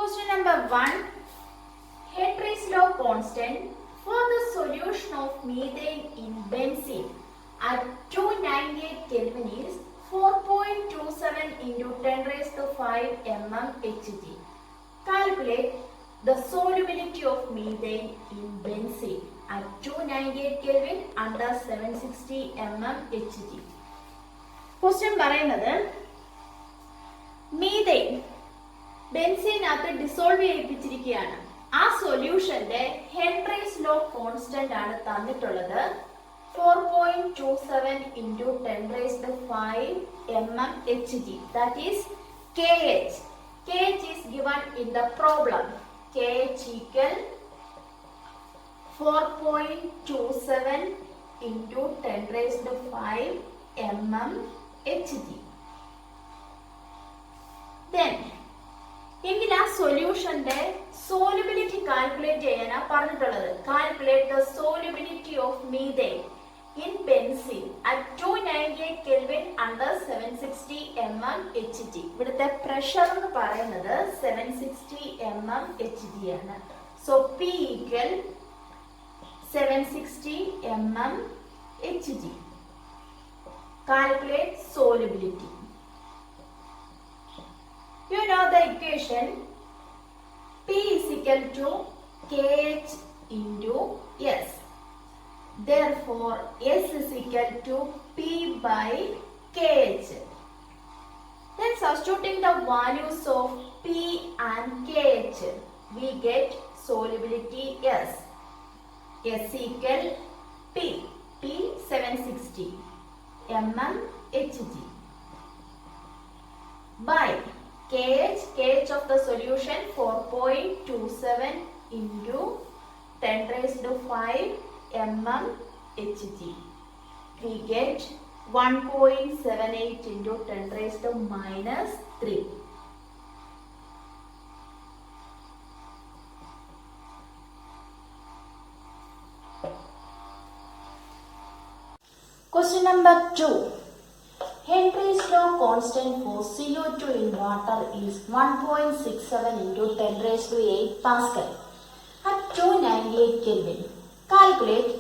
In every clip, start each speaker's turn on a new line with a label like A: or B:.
A: Question number 1. Henry's law constant for the solution of methane in benzene at 298 Kelvin is 4.27 into 10 raised to 5 mmHg. Calculate the solubility of methane in benzene at 298 Kelvin under 760 mmHg. Question പറയുന്നത് methane ബെൻസീനകത്ത് dissolve ചെയ്യിപ്പിച്ചിരിക്കുകയാണ്. ആ സൊല്യൂഷന്റെ Henry's law constant ആണ് തന്നിട്ടുള്ളത് 4.27 into 10 raised to 5 mmHg. That is KH. KH is given in the problem. KH equal 4.27 into 10 raised to 5 mmHg. Then എങ്കിൽ ആ സൊല്യൂഷന്റെ solubility calculate ചെയ്യാനാണ് പറഞ്ഞിട്ടുള്ളത്. Calculate the solubility of methane in benzene at 298 kelvin under 760 mmHg. ഇവിടുത്തെ pressure എന്ന് പറയുന്നത് 760 mmHg ആണ്. So P equal 760 mmHg. Calculate solubility. You know the equation P is equal to KH into S. Therefore, S is equal to P by KH. Then substituting the values of P and KH, we get solubility S. S equal P. P 760 mmHg by KH of the solution 4.27 into 10 raised to 5 mmHg. We get 1.78 into 10 raised to minus 3. Question number 2. Henry's law constant for CO2 in water is 1.67 into 10 raised to 8 Pascal at 298 Kelvin. Calculate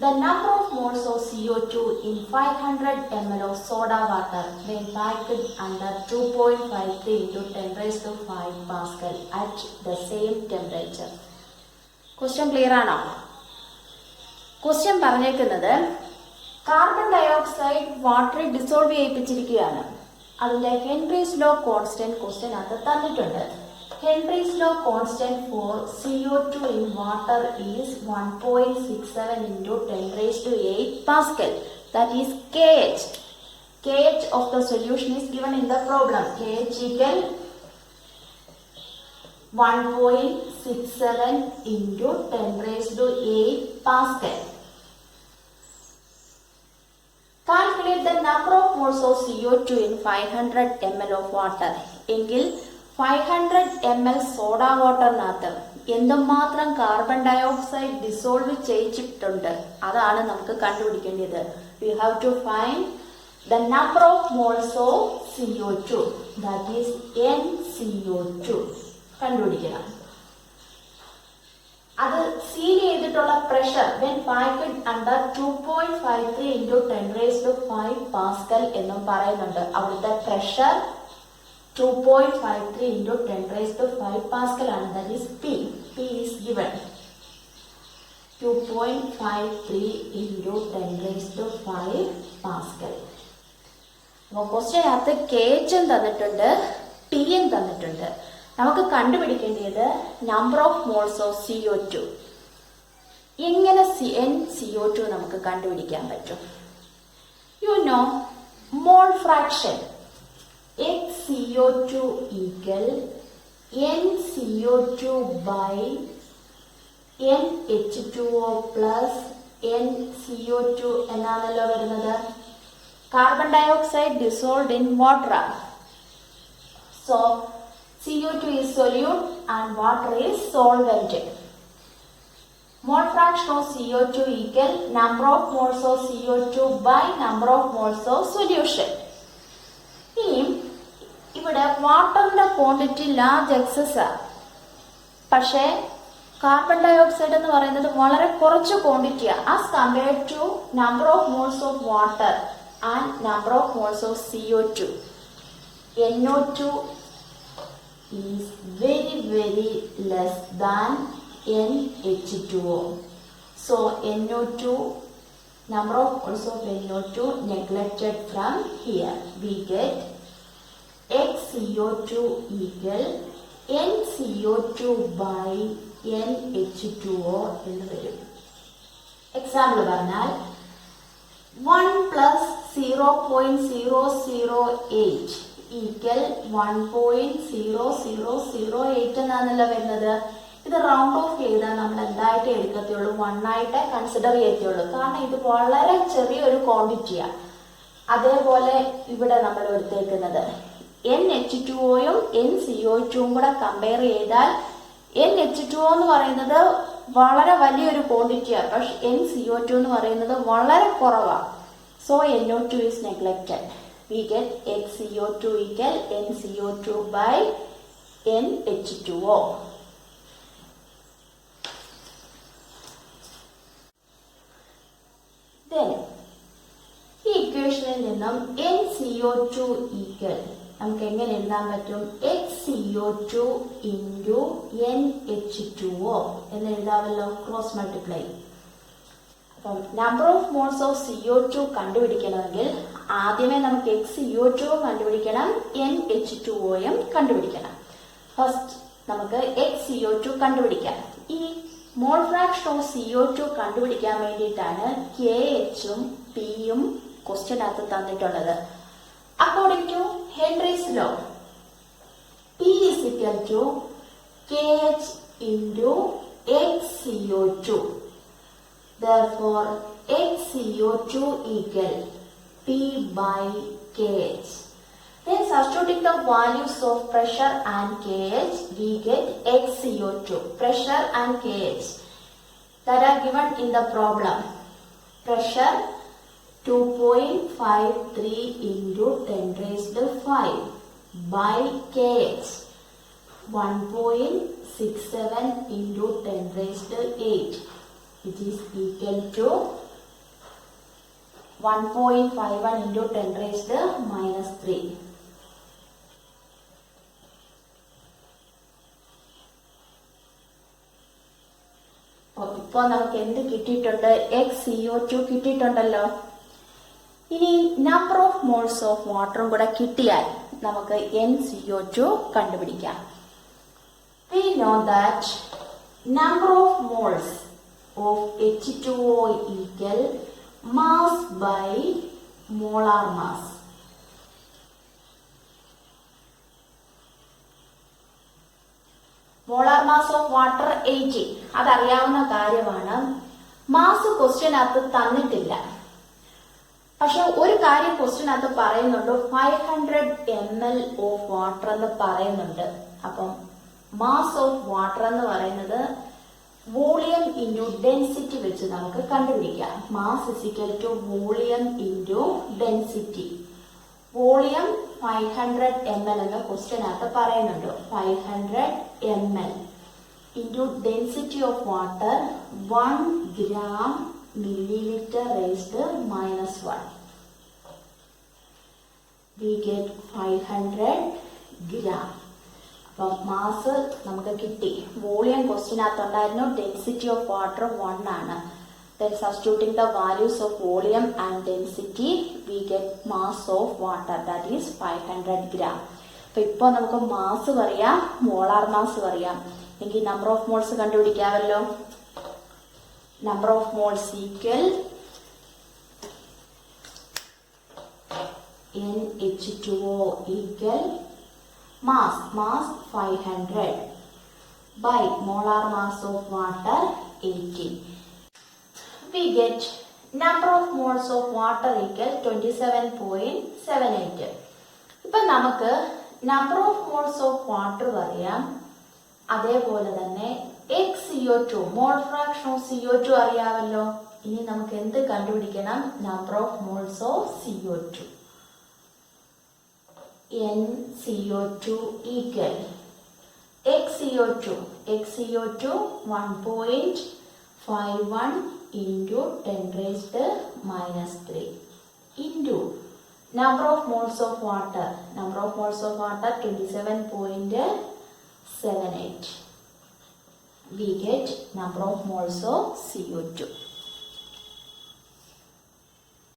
A: the number of moles of CO2 in 500 ml of soda water when packed under 2.53 into 10 raised to 5 Pascal at the same temperature. Question clear ആണോ? Question പറഞ്ഞേക്കുന്നത് carbon dioxide വാട്ടറിൽ dissolve ചെയ്യിപ്പിച്ചിരിക്കുകയാണ്. അതിന്റെ Henry's law constant question അത് തന്നിട്ടുണ്ട്. Henry's law constant for CO2 in water is 1.67 into 10 raised to 8 Pascal. That is KH. KH of the solution is given in the problem. KH equal 1.67 into 10 raised to 8 Pascal. Calculate the number of moles of CO2 in 500 ml of water. എങ്കിൽ 500 ml soda വാട്ടറിനകത്ത് എന്തുമാത്രം carbon dioxide dissolve ചെയ്യിച്ചിട്ടുണ്ട് അതാണ് നമുക്ക് കണ്ടുപിടിക്കേണ്ടത്. We have to find the number of moles of CO2. That is NCO2. കണ്ടുപിടിക്കണം. അത് seal ചെയ്തിട്ടുള്ള pressure when packed under 2.53 into 10 raised to 5 Pascal എന്നും പറയുന്നുണ്ട്. അവിടുത്തെ pressure 2.53 into 10 raised to 5 Pascal ആണ്. That is P. P is given 2.53 into 10 raised to 5 Pascal. അപ്പോൾ ക്വസ്റ്റ്യനകത്ത് KH തന്നിട്ടുണ്ട്, P തന്നിട്ടുണ്ട്. നമുക്ക് കണ്ടുപിടിക്കേണ്ടത് number of moles of CO2. എങ്ങനെ NCO2 നമുക്ക് കണ്ടുപിടിക്കാൻ പറ്റും? You know mole fraction HCO2 equal NCO2 by NH2O plus NCO2 എന്നാണല്ലോ വരുന്നത്. Carbon dioxide dissolved in water. So CO2 is solute and water is solvent. Mole fraction of CO2 equal number of moles of CO2 by number of moles of solution. ഇവിടെ വാട്ടറിന്റെ quantity large excess ആണ്. പക്ഷേ carbon dye oxide എന്ന് പറയുന്നത് വളരെ കുറച്ച് ക്വാണ്ടിറ്റിയാണ് as compared to number of moles of water and number of moles of CO2. NO2 is very less than NH2O. So NO2, number of moles of NO2 neglected from here. We get XCO2 equal NCO2 by NH2O എന്ന് വരും. Example പറഞ്ഞാൽ 1 plus 0.008 equal 1.0008 എന്നാണല്ലോ വരുന്നത്. ഇത് round of ചെയ്താൽ നമ്മൾ എന്തായിട്ട് എടുക്കത്തുള്ളൂ, 1 ആയിട്ട് കൺസിഡർ ചെയ്യത്തുള്ളൂ. കാരണം ഇത് വളരെ ചെറിയൊരു ക്വാണ്ടിറ്റിയാണ്. അതേപോലെ ഇവിടെ നമ്മൾ എടുത്തേക്കുന്നത് NH2Oയും NCO2യും കൂടെ കമ്പയർ ചെയ്താൽ NH2O എന്ന് പറയുന്നത് വളരെ വലിയൊരു ക്വാണ്ടിറ്റിയാണ്, പക്ഷെ NCO2 എന്ന് പറയുന്നത് വളരെ കുറവാണ്. So NO2 is neglected. We get XCO2 equal NCO2 by NH2O. Then ഈ ഇക്വേഷനിൽ നിന്നും NCO2 equal നമുക്ക് എങ്ങനെ എഴുതാൻ പറ്റും? XCO2 into NH2O എന്ന് എഴുതാമല്ലോ, ക്രോസ് മൾട്ടിപ്ലൈ. അപ്പം number of moles of CO2 കണ്ടുപിടിക്കണമെങ്കിൽ ആദ്യമേ നമുക്ക് XCO2 കണ്ടുപിടിക്കണം, NH2Oയും കണ്ടുപിടിക്കണം. ഫസ്റ്റ് നമുക്ക് XCO2 കണ്ടുപിടിക്കാം. ഈ മോൾ ഫ്രാക്ഷൻ ഓഫ് CO2 കണ്ടുപിടിക്കാൻ വേണ്ടിയിട്ടാണ് KHഉം Pയും ക്വസ്റ്റ്യനകത്ത് തന്നിട്ടുള്ളത്. According to Henry's law, P is equal to KH into XCO2. Therefore, XCO2 equal P by KH. Then substituting the values of pressure and KH, we get XCO2. Pressure and KH that are given in the problem. Pressure 2.53 into 10 raised to 5 by KH 1.67 into 10 raised to 8, which is equal to 1.51 into 10 raised to minus 3. ഇപ്പോൾ നമുക്ക് എന്ത് കിട്ടിയിട്ടുണ്ട്? XCO2 കിട്ടിയിട്ടുണ്ടല്ലോ. ഇനി number of moles of വാട്ടറും കൂടെ കിട്ടിയാൽ നമുക്ക് NCO2 കണ്ടുപിടിക്കാം. We know that number of moles of H2O equal mass by molar mass. Molar mass of water 80, അതറിയാവുന്ന കാര്യമാണ്. മാസ് ക്വസ്റ്റ്യനകത്ത് തന്നിട്ടില്ല, പക്ഷെ ഒരു കാര്യം ക്വസ്റ്റ്യനകത്ത് പറയുന്നുണ്ട്, 500 ml ഓഫ് വാട്ടർ എന്ന് പറയുന്നുണ്ട്. അപ്പം മാസ് ഓഫ് വാട്ടർ എന്ന് പറയുന്നത് വോളിയം ഇൻറ്റു ഡെൻസിറ്റി വെച്ച് നമുക്ക് കണ്ടുപിടിക്കാം. Mass is equal to volume into density. Volume 500 ml എന്ന ക്വസ്റ്റ്യനകത്ത് പറയുന്നുണ്ട്. 500 ml into density of water 1 gram milliliter raised to minus 1. We get 500 gram. അപ്പം മാസ് നമുക്ക് കിട്ടി. വോളിയം ക്വസ്റ്റ്യനകത്തുണ്ടായിരുന്നു, ഡെൻസിറ്റി ഓഫ് വാട്ടർ 1 ആണ്. Then substituting the values of volume and density, we get mass of water, that is 500 gram. അപ്പൊ ഇപ്പോൾ നമുക്ക് mass പറയാം, molar mass പറയാം. എങ്കിൽ നമ്പർ ഓഫ് മോൾസ് കണ്ടുപിടിക്കാമല്ലോ. Number of moles equal NH2O equal mass 500 by molar mass of water 80. We get number of moles of water equal 27.78. ഇപ്പൊ നമുക്ക് number of moles of water പറയാം, അതേപോലെ തന്നെ XCO2 mole fraction of CO2 അറിയാമല്ലോ. ഇനി നമുക്ക് എന്ത് കണ്ടുപിടിക്കണം? Number of moles of CO2. NCO2 equal XCO2 XCO2 1.51 into 10 raised to minus 3 into number of moles of water. Number of moles of water 27.78. We get number of moles of CO2.